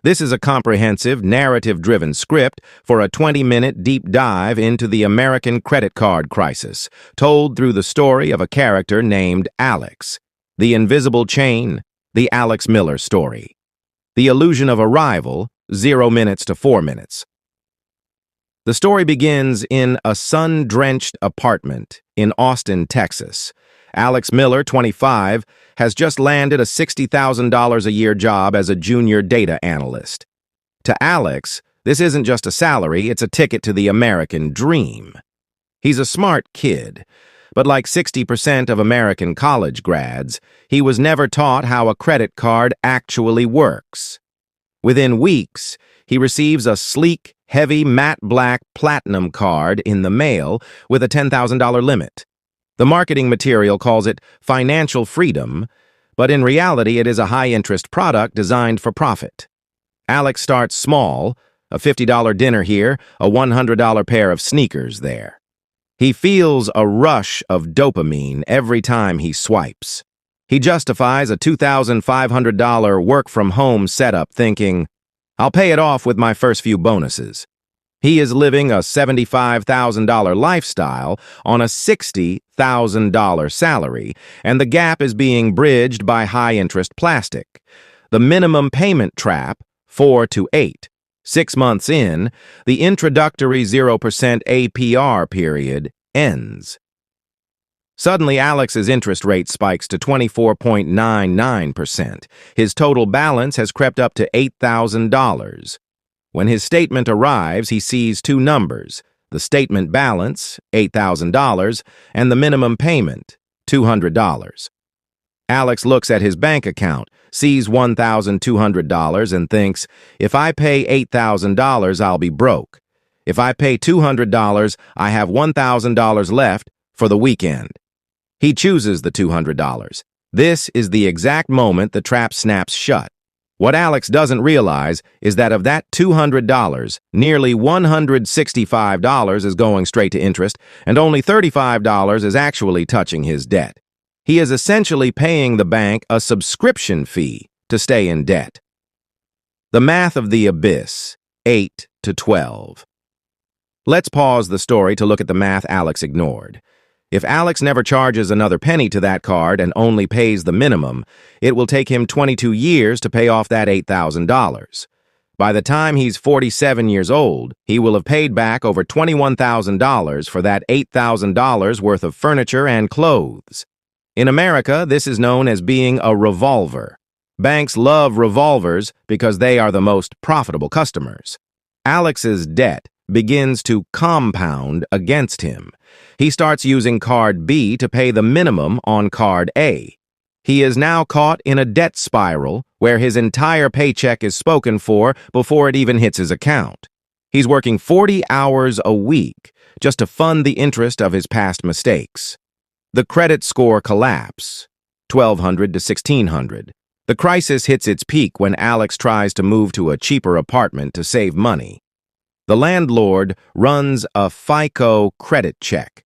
This is a comprehensive, narrative-driven script for a 20-minute deep dive into the American credit card crisis, told through the story of a character named Alex. The Invisible Chain, the Alex Miller story. The Illusion of Arrival, 0 minutes to 4 minutes. The story begins in a sun-drenched apartment in Austin, Texas. Alex Miller, 25, has just landed a $60,000 a year job as a junior data analyst. To Alex, this isn't just a salary, it's a ticket to the American dream. He's a smart kid, but like 60% of American college grads, he was never taught how a credit card actually works. Within weeks, he receives a sleek, heavy, matte black platinum card in the mail with a $10,000 limit. The marketing material calls it financial freedom, but in reality it is a high-interest product designed for profit. Alex starts small, a $50 dinner here, a $100 pair of sneakers there. He feels a rush of dopamine every time he swipes. He justifies a $2,500 work-from-home setup thinking, "I'll pay it off with my first few bonuses." He is living a $75,000 lifestyle on a $60,000 salary, and the gap is being bridged by high-interest plastic. The minimum payment trap, 4 to 8. 6 months in, the introductory 0% APR period ends. Suddenly, Alex's interest rate spikes to 24.99%. His total balance has crept up to $8,000. When his statement arrives, he sees two numbers, the statement balance, $8,000, and the minimum payment, $200. Alex looks at his bank account, sees $1,200, and thinks, if I pay $8,000, I'll be broke. If I pay $200, I have $1,000 left for the weekend. He chooses the $200. This is the exact moment the trap snaps shut. What Alex doesn't realize is that of that $200, nearly $165 is going straight to interest, and only $35 is actually touching his debt. He is essentially paying the bank a subscription fee to stay in debt. The math of the abyss, 8 to 12. Let's pause the story to look at the math Alex ignored. If Alex never charges another penny to that card and only pays the minimum, it will take him 22 years to pay off that $8,000. By the time he's 47 years old, he will have paid back over $21,000 for that $8,000 worth of furniture and clothes. In America, this is known as being a revolver. Banks love revolvers because they are the most profitable customers. Alex's debt begins to compound against him. He starts using card B to pay the minimum on card A. He is now caught in a debt spiral where his entire paycheck is spoken for before it even hits his account. He's working 40 hours a week just to fund the interest of his past mistakes. The credit score collapse, 1,200 to 1,600. The crisis hits its peak when Alex tries to move to a cheaper apartment to save money. The landlord runs a FICO credit check.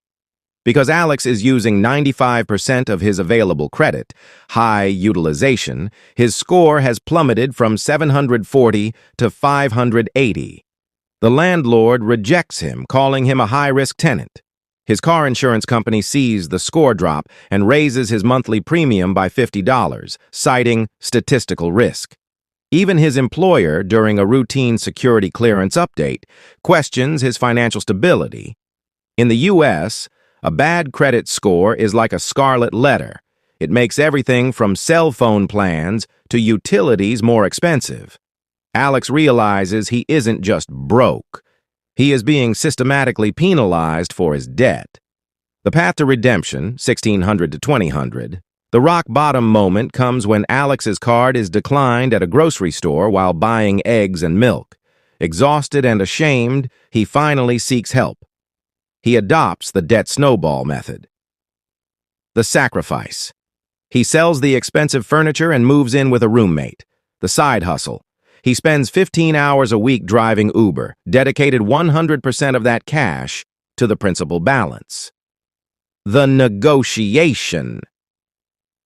Because Alex is using 95% of his available credit, high utilization, his score has plummeted from 740 to 580. The landlord rejects him, calling him a high-risk tenant. His car insurance company sees the score drop and raises his monthly premium by $50, citing statistical risk. Even his employer, during a routine security clearance update, questions his financial stability. In the U.S., a bad credit score is like a scarlet letter. It makes everything from cell phone plans to utilities more expensive. Alex realizes he isn't just broke. He is being systematically penalized for his debt. The path to redemption, 1,600 to 2,000. The rock-bottom moment comes when Alex's card is declined at a grocery store while buying eggs and milk. Exhausted and ashamed, he finally seeks help. He adopts the debt snowball method. The sacrifice. He sells the expensive furniture and moves in with a roommate. The side hustle. He spends 15 hours a week driving Uber, dedicated 100% of that cash to the principal balance. The negotiation.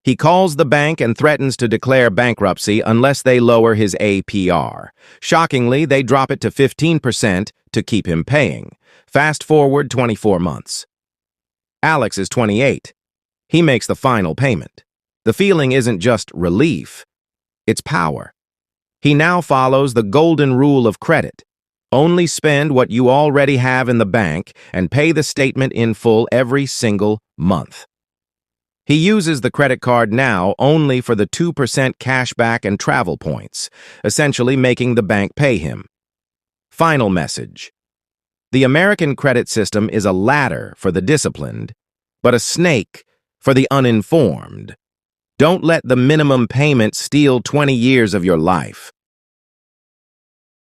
He calls the bank and threatens to declare bankruptcy unless they lower his APR. Shockingly, they drop it to 15% to keep him paying. Fast forward 24 months. Alex is 28. He makes the final payment. The feeling isn't just relief, it's power. He now follows the golden rule of credit. Only spend what you already have in the bank and pay the statement in full every single month. He uses the credit card now only for the 2% cashback and travel points, essentially making the bank pay him. Final message. The American credit system is a ladder for the disciplined, but a snake for the uninformed. Don't let the minimum payment steal 20 years of your life.